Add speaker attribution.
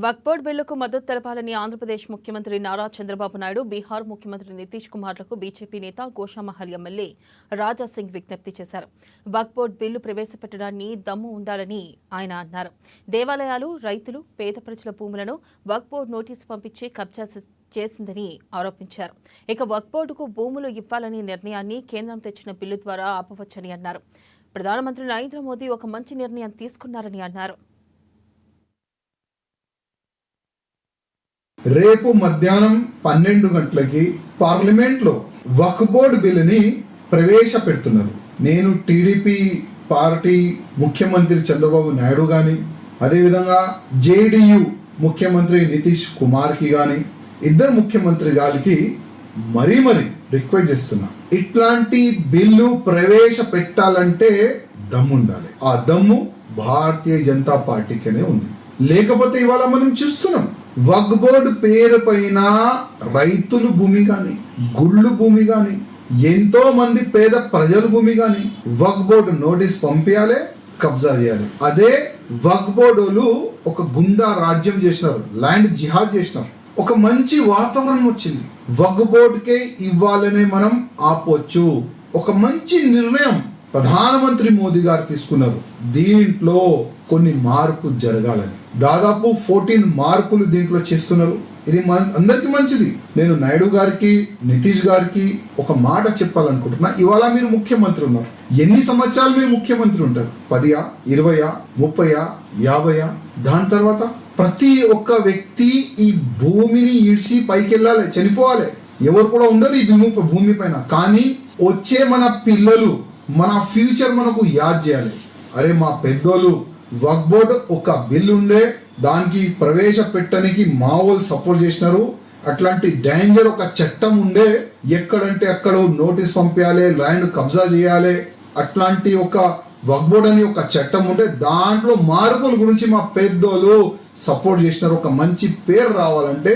Speaker 1: వక్ఫ్ board బిల్లుకు మద్దతు తెలపాలని ఆంధ్రప్రదేశ్ ముఖ్యమంత్రి నారా చంద్రబాబు నాయుడు, బీహార్ ముఖ్యమంత్రి నితీష్ కుమార్లకు బీజేపీ నేత గోషామహల్ ఎమ్మెల్యే రాజాసింగ్ విజ్ఞప్తి చేశారు. వక్ఫ్ బోర్డు బిల్లు ప్రవేశపెట్టడాన్ని దమ్ము ఉండాలని ఆయన అన్నారు. దేవాలయాలు, రైతులు, పేద ప్రజల భూములను వక్ఫ్ బోర్డు నోటీసు పంపించి కబ్జా చేసిందని ఆరోపించారు. ఇక వక్ఫ్ బోర్డుకు భూములు ఇవ్వాలనే నిర్ణయాన్ని కేంద్రం తెచ్చిన బిల్లు ద్వారా ఆపవచ్చని అన్నారు. ప్రధానమంత్రి నరేంద్ర మోదీ ఒక మంచి నిర్ణయం తీసుకున్నారని అన్నారు.
Speaker 2: రేపు మధ్యాహ్నం 12 గంటలకి పార్లమెంట్లో వక్ఫ్ బోర్డు బిల్లుని ప్రవేశపెడుతున్నారు. నేను టీడీపీ పార్టీ ముఖ్యమంత్రి చంద్రబాబు నాయుడు గాని, అదేవిధంగా జేడీయూ ముఖ్యమంత్రి నితీష్ కుమార్కి గాని, ఇద్దరు ముఖ్యమంత్రి గారికి మరీ రిక్వెస్ట్ చేస్తున్నా. ఇట్లాంటి బిల్లు ప్రవేశపెట్టాలంటే దమ్ము ఉండాలి. ఆ దమ్ము భారతీయ జనతా పార్టీకనే ఉంది. లేకపోతే ఇవాళ మనం చూస్తున్నాం, వక్ఫ్ బోర్డు పేరు పైన రైతులు భూమి గాని, గుళ్ళు భూమి గాని, ఎంతో మంది పేద ప్రజల భూమి గాని వక్ఫ్ బోర్డు నోటీస్ పంపించాలి, కబ్జా చేయాలి. అదే వక్ఫ్ బోర్డులు ఒక గుండా రాజ్యం చేసినారు, ల్యాండ్ జిహాద్ చేసినారు. ఒక మంచి వాతావరణం వచ్చింది. వక్ఫ్ బోర్డుకే ఇవ్వాలనే మనం ఆపొచ్చు. ఒక మంచి నిర్ణయం ప్రధానమంత్రి మోదీ గారు తీసుకున్నారు. దీంట్లో కొన్ని మార్పు జరగాలని దాదాపు 14 మార్పులు దీంట్లో చేస్తున్నారు. ఇది అందరికి మంచిది. నేను నాయుడు గారికి, నితీష్ గారికి ఒక మాట చెప్పాలనుకుంటున్నా. ఇవాళ మీరు ముఖ్యమంత్రి ఉన్నారు. ఎన్ని సంవత్సరాలు మీరు ముఖ్యమంత్రి ఉంటారు? 10, 20, 30, 50? దాని తర్వాత ప్రతి ఒక్క వ్యక్తి ఈ భూమిని ఈడ్చి పైకి వెళ్ళాలి, చనిపోవాలి. ఎవరు కూడా ఉండరు ఈ భూమి పైన. కానీ వచ్చే మన పిల్లలు, మన ఫ్యూచర్ మనకు యాద్ చేయాలి. అరే మా పెద్దోళ్ళు వక్ఫ్ బోర్డు ఒక బిల్లు ఉండే, దానికి ప్రవేశపెట్టడానికి మా వాళ్ళు సపోర్ట్ చేసినారు. అట్లాంటి డేంజర్ ఒక చట్టం ఉండే, ఎక్కడంటే అక్కడ నోటీస్ పంపించాలి, ల్యాండ్ కబ్జా చేయాలి. అట్లాంటి ఒక వక్ఫ్ బోర్డు అని ఒక చట్టం ఉండే, దాంట్లో మార్పుల గురించి మా పెద్దోళ్ళు సపోర్ట్ చేసినారు. ఒక మంచి పేరు రావాలంటే